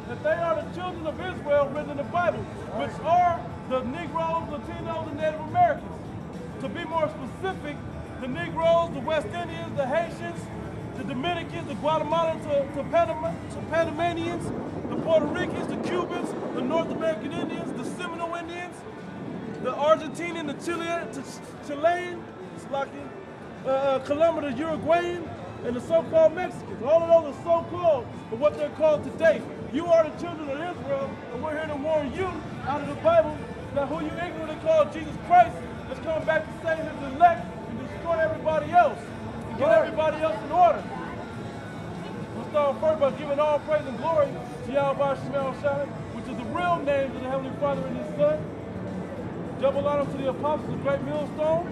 that they are the children of Israel written in the Bible, which are the Negroes, Latinos, and Native Americans. To be more specific, the Negroes, the West Indians, the Haitians, the Dominicans, the Guatemalans, to Panamanians, the Puerto Ricans, the Cubans, the North American Indians, the Seminole Indians, the Argentinian, the Chilean, Colombia, the Uruguayan, and the so-called Mexicans. All of those are so-called, but what they're called today. You are the children of Israel, and we're here to warn you out of the Bible that who you ignorantly call Jesus Christ is coming back to save his elect and destroy everybody else and get everybody else in order. We'll start first by giving all praise and glory to Yahweh Shemel Shai, which is the real names of the Heavenly Father and His Son. Double honor to the apostles of Great Millstone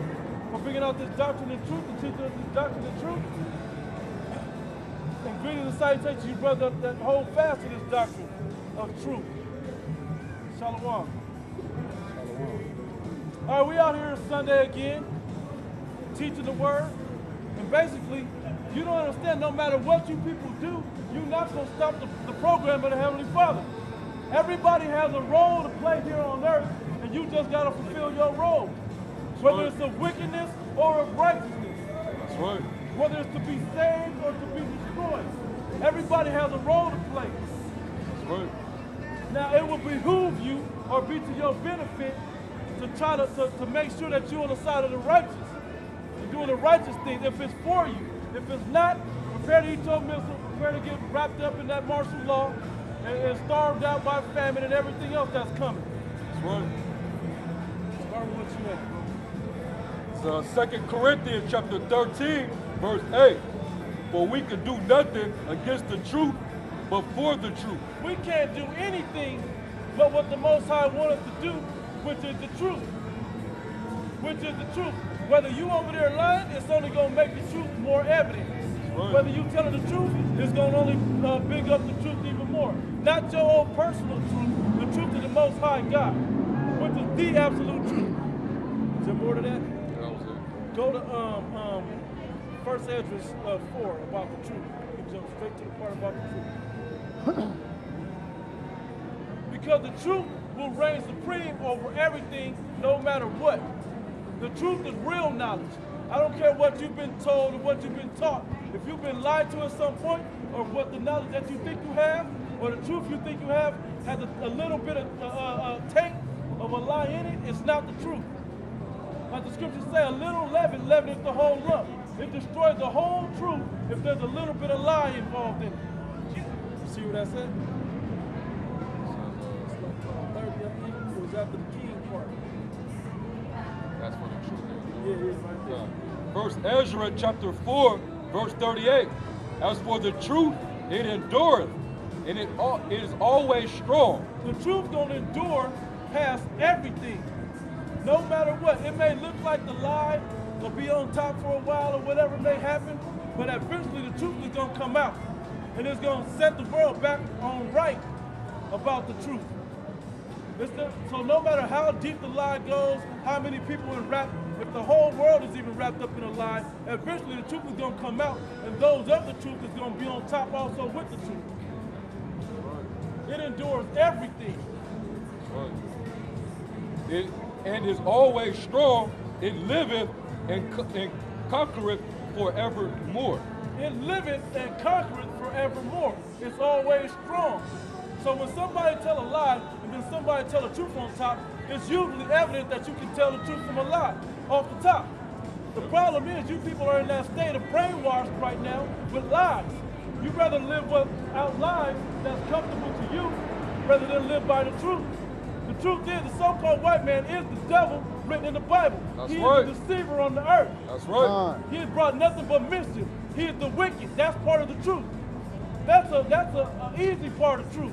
for bringing out this doctrine and truth and teaching us this doctrine and truth. And greetings and salutations to you, brother, that hold fast to this doctrine of truth. Shalom. Shalom. All right, we out here Sunday again, teaching the word. And basically, you don't understand, no matter what you people do, you're not going to stop the program of the Heavenly Father. Everybody has a role to play here on earth, and you just got to fulfill your role. Whether it's of wickedness or of righteousness. That's right. Whether it's to be saved or to be destroyed. Everybody has a role to play. That's right. Now, it will behoove you or be to your benefit to try to make sure that you're on the side of the righteous. You're doing the righteous thing if it's for you. If it's not, prepare to eat your missile, prepare to get wrapped up in that martial law and starved out by famine and everything else that's coming. That's right. Start with what you have. So 2 Corinthians chapter 13, verse 8. For we can do nothing against the truth, but for the truth. We can't do anything but what the Most High wants us to do, which is the truth. Which is the truth. Whether you over there lying, it's only going to make the truth more evident. Right. Whether you telling the truth, it's going to only big up the truth even more. Not your own personal truth, the truth of the Most High God, which is the absolute truth. Is there more to that? That was it. Go to 1 Esdras 4 about the truth. You can jump straight to the part about the truth. Because the truth will reign supreme over everything, no matter what. The truth is real knowledge. I don't care what you've been told or what you've been taught. If you've been lied to at some point, or what the knowledge that you think you have, or the truth you think you have, has a little bit of taint of a lie in it, it's not the truth. Like the scriptures say, a little leaven leaveneth the whole lump. It destroys the whole truth if there's a little bit of lie involved in it. See what I said? 30, I think, it was after the king part. That's for the truth. Yeah, right there. First Ezra chapter 4, verse 38. As for the truth, it endureth, and it is always strong. The truth don't endure past everything. No matter what. It may look like the lie will be on top for a while or whatever may happen, but eventually the truth is going to come out. And it's going to set the world back on right about the truth. So no matter how deep the lie goes, how many people are wrapped, if the whole world is even wrapped up in a lie, eventually the truth is going to come out, and those of the truth is going to be on top also with the truth. It endures everything. It and is always strong. It liveth and conquereth forevermore. It liveth and conquereth forevermore. It's always strong. So when somebody tell a lie and then somebody tell the truth on top, it's usually evident that you can tell the truth from a lie off the top. The problem is you people are in that state of brainwashed right now with lies. You'd rather live without lies that's comfortable to you rather than live by the truth. The truth is the so-called white man is the devil written in the Bible. That's He right. is the deceiver on the earth. That's right. He has brought nothing but mischief. He is the wicked. That's part of the truth. That's a easy part of truth.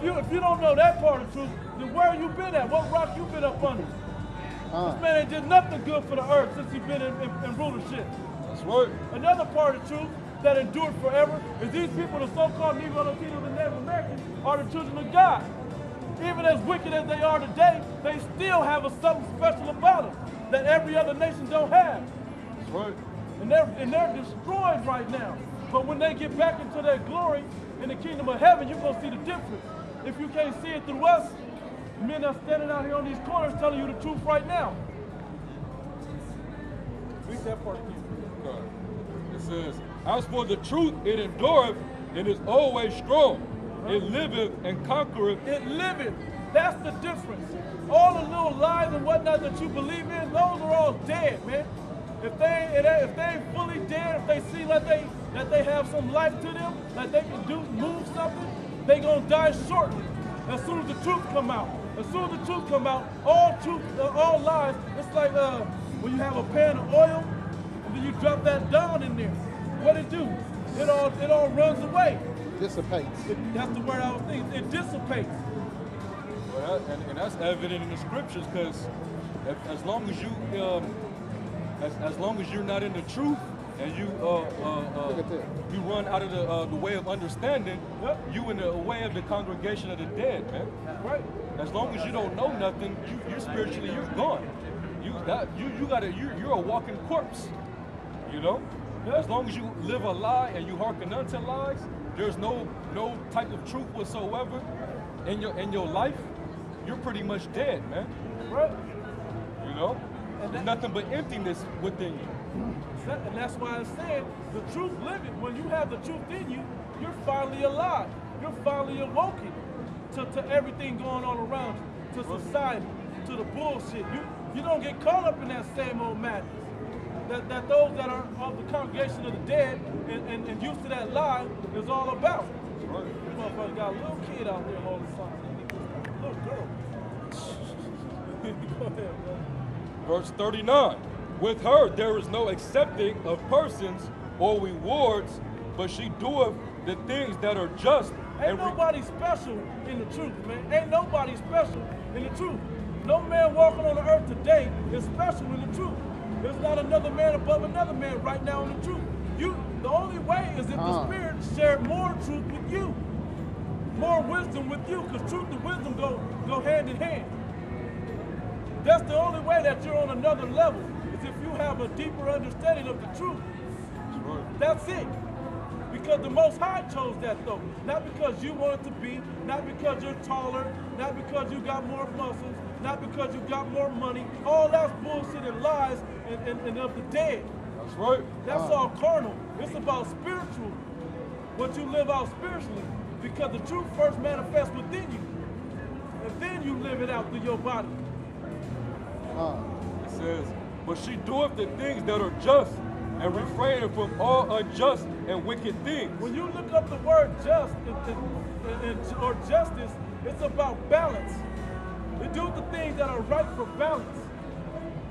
If you don't know that part of truth, then where you been at? What rock you been up under? This man ain't did nothing good for the earth since he's been in rulership. That's right. Another part of truth that endured forever is these people, the so-called Negro, Latinos, and Native Americans, are the children of God. Even as wicked as they are today, they still have something special about them that every other nation don't have. That's right. And they're destroyed right now. But when they get back into their glory in the kingdom of heaven, you're going to see the difference. If you can't see it through us, men are standing out here on these corners telling you the truth right now. Read that part again. It says, as for the truth, it endureth and is always strong. It liveth and conquereth. It liveth. That's the difference. All the little lies and whatnot that you believe in, those are all dead, man. If they ain't fully dead, if they see that they have some life to them, that they can move something, they gonna die shortly. As soon as the truth come out. As soon as the truth come out, all truth, all lies, it's like when you have a pan of oil, and then you drop that down in there. What it do? It all runs away. Dissipates. That's the word I was thinking. It dissipates. Well, and that's evident in the scriptures, because as long as you as long as you're not in the truth and you you run out of the way of understanding, Yep. you in the way of the congregation of the dead, man. Right. As long as you don't know nothing, you're spiritually you're gone. You're a walking corpse. You know? Yep. As long as you live a lie and you hearken unto lies, there's no type of truth whatsoever in your life. You're pretty much dead, man. Right. You know? And There's nothing but emptiness within you. And that's why I'm saying the truth living. When you have the truth in you, you're finally alive. You're finally awoken to everything going on around you, to society, to the bullshit. You don't get caught up in that same old madness. That those that are of the congregation of the dead and used to that lie is all about. Right. This motherfucker got a little kid out there holding something. Little girl. Go ahead, bro. Verse 39. With her there is no accepting of persons or rewards, but she doeth the things that are just. Ain't nobody special in the truth, man. Ain't nobody special in the truth. No man walking on the earth today is special in the truth. There's not another man above another man right now in the truth. The only way is if the Spirit shared more truth with you, more wisdom with you, because truth and wisdom go hand in hand. That's the only way that you're on another level, is if you have a deeper understanding of the truth. Right. That's it. Because the Most High chose that though. Not because you wanted to be, not because you're taller, not because you got more muscles, not because you got more money. All that's bullshit and lies and of the dead. That's right. That's all carnal. It's about spiritual. What you live out spiritually. Because the truth first manifests within you. And then you live it out through your body. It says, but she doeth the things that are just, and refraineth from all unjust and wicked things. When you look up the word just or justice, it's about balance. You do the things that are right for balance.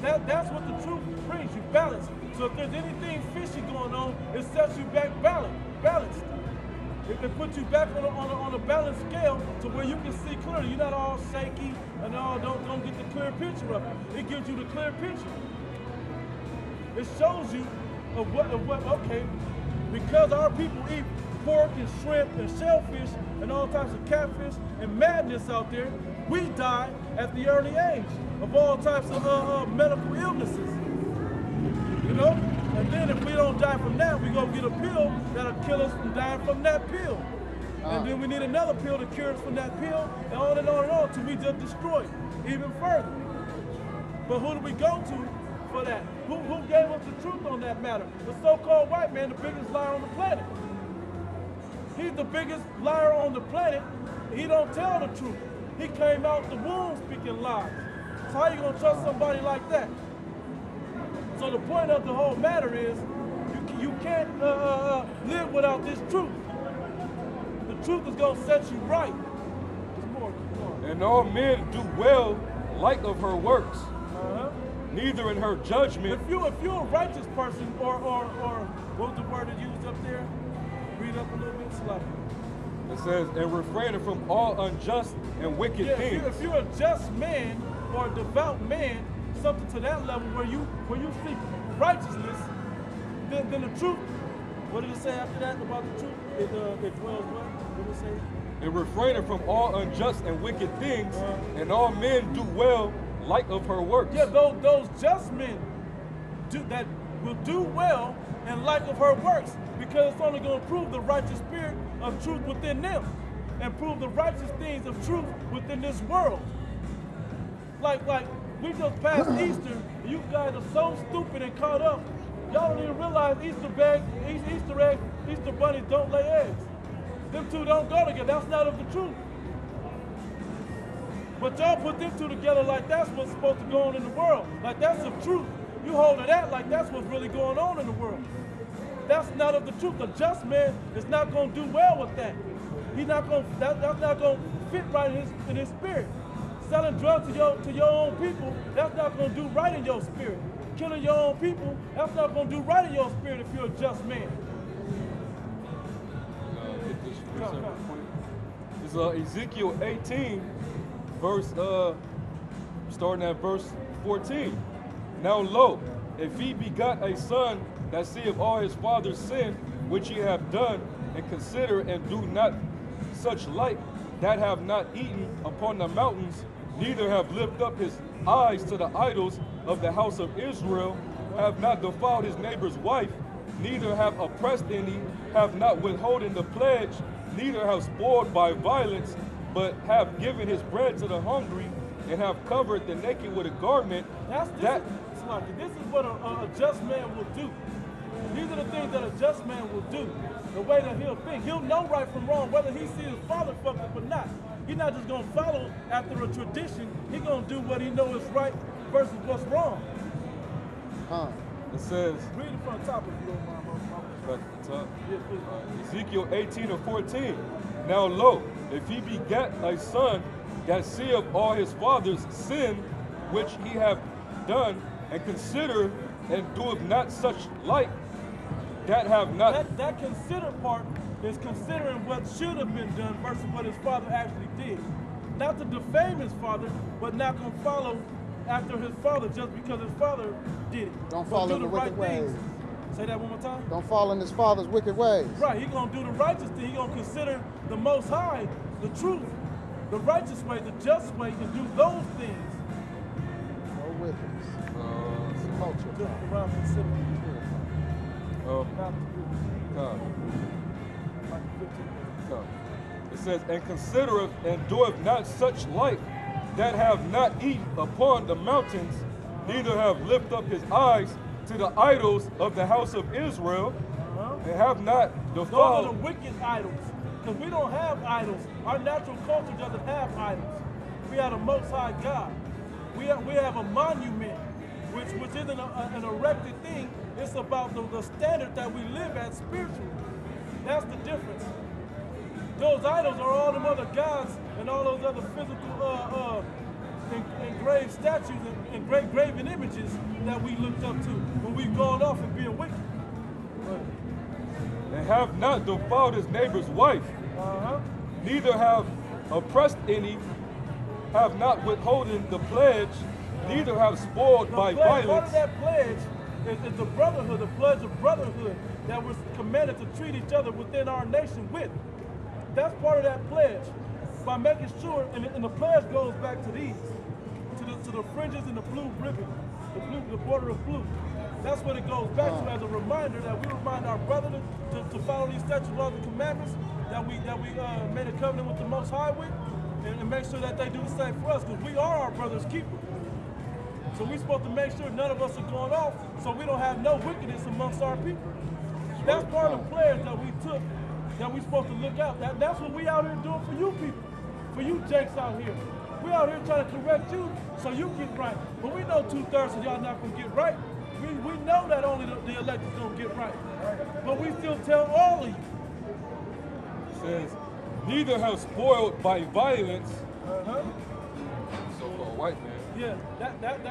That's what the truth brings you, balance. So if there's anything fishy going on, it sets you back balanced. It puts you back on a balanced scale to where you can see clearly. You're not all shaky and all don't get the clear picture of it. It gives you the clear picture. It shows you of what okay, because our people eat pork and shrimp and shellfish and all types of catfish and madness out there, we die at the early age of all types of medical illnesses. You know? And then if we don't die from that, we go get a pill that'll kill us from dying from that pill. And then we need another pill to cure us from that pill, and on and on and on till we just destroy it even further. But who do we go to for that? Who gave us the truth on that matter? The so-called white man, the biggest liar on the planet. He's the biggest liar on the planet. He don't tell the truth. He came out the womb speaking lies. So how you gonna trust somebody like that? So the point of the whole matter is, you can't live without this truth. The truth is gonna set you right. There's more. And all men do well like of her works, Uh-huh. neither in her judgment. If you're a righteous person, or what was the word that used up there? Read up a little bit slower. It says, and refraining from all unjust and wicked Yeah, things. if you're a just man or a devout man, something to that level where you seek righteousness, then the truth. What did it say after that about the truth? It dwells what? What did it say? And refraining from all unjust and wicked things, and all men do well like of her works. Yeah, those just men will do well in like of her works, because it's only going to prove the righteous spirit of truth within them and prove the righteous things of truth within this world. Like we just passed Easter, and you guys are so stupid and caught up. Y'all don't even realize Easter eggs, Easter bunnies don't lay eggs. Them two don't go together. That's not of the truth. But y'all put them two together like that's what's supposed to go on in the world. Like that's the truth. You hold it out like that's what's really going on in the world. That's not of the truth. A just man is not going to do well with that. He's not going. That's not going to fit right in his spirit. Selling drugs to your own people, that's not going to do right in your spirit. Killing your own people, that's not going to do right in your spirit if you're a just man. It's Ezekiel 18, starting at verse 14. Now lo, if he begot a son that seeth all his father's sin, which he have done, and consider and do not such like, that have not eaten upon the mountains, neither have lifted up his eyes to the idols of the house of Israel, have not defiled his neighbor's wife, neither have oppressed any, have not withholden the pledge, neither have spoiled by violence, but have given his bread to the hungry, and have covered the naked with a garment. This is what a just man will do. These are the things that a just man will do. The way that he'll think. He'll know right from wrong, whether he sees his father fucked up or not. He's not just going to follow after a tradition. He's going to do what he knows is right versus what's wrong. It says, read it from the top if you don't mind. Back to the top. Yes, please. Ezekiel 18 and 14. Now lo, if he begat a son that seeth all his father's sin, which he hath done, and consider and doeth not such like, that have not. That consider part is considering what should have been done versus what his father actually did. Not to defame his father, but not going to follow after his father just because his father did it. Don't follow the wicked ways. Say that one more time. Don't follow in his father's wicked ways. Right, he's going to do the righteous thing. He's going to consider the Most High, the truth, the righteous way, the just way, and do those things. No wickedness. Culture. Just around considering. It says, and considereth and doeth not such like, that have not eaten upon the mountains, neither have lifted up his eyes to the idols of the house of Israel, and have not defiled. Those are the wicked idols, because we don't have idols. Our natural culture doesn't have idols. We have the Most High God. We have a monument, which isn't an erected thing. It's about the standard that we live at spiritually. That's the difference. Those idols are all them other gods and all those other physical engraved statues and graven images that we looked up to when we've gone off and being wicked. And have not defiled his neighbor's wife, neither have oppressed any, have not withholden the pledge, neither have spoiled by violence. Part of that pledge is the brotherhood, the pledge of brotherhood that was commanded to treat each other within our nation with. That's part of that pledge. By making sure, and the pledge goes back to these, to the fringes and the blue ribbon, the border of blue. That's what it goes back to as a reminder that we remind our brother to follow these statutes, laws, and commandments that we made a covenant with the Most High with, and make sure that they do the same for us, because we are our brother's keeper. So we're supposed to make sure none of us are going off, so we don't have no wickedness amongst our people. That's part of the pledge that we took, that we're supposed to look out. That's what we out here doing for you people, for you jakes out here. We out here trying to correct you so you get right. But we know 2/3 of y'all not going to get right. We know that only the elected don't get right. But we still tell all of you. It says, neither have spoiled by violence. So-called white man. Yeah, that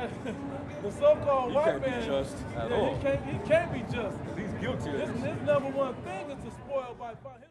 the so-called white man. He can't be just at all. He can't be just. He's guilty of this. His number one thing is to spoil by violence.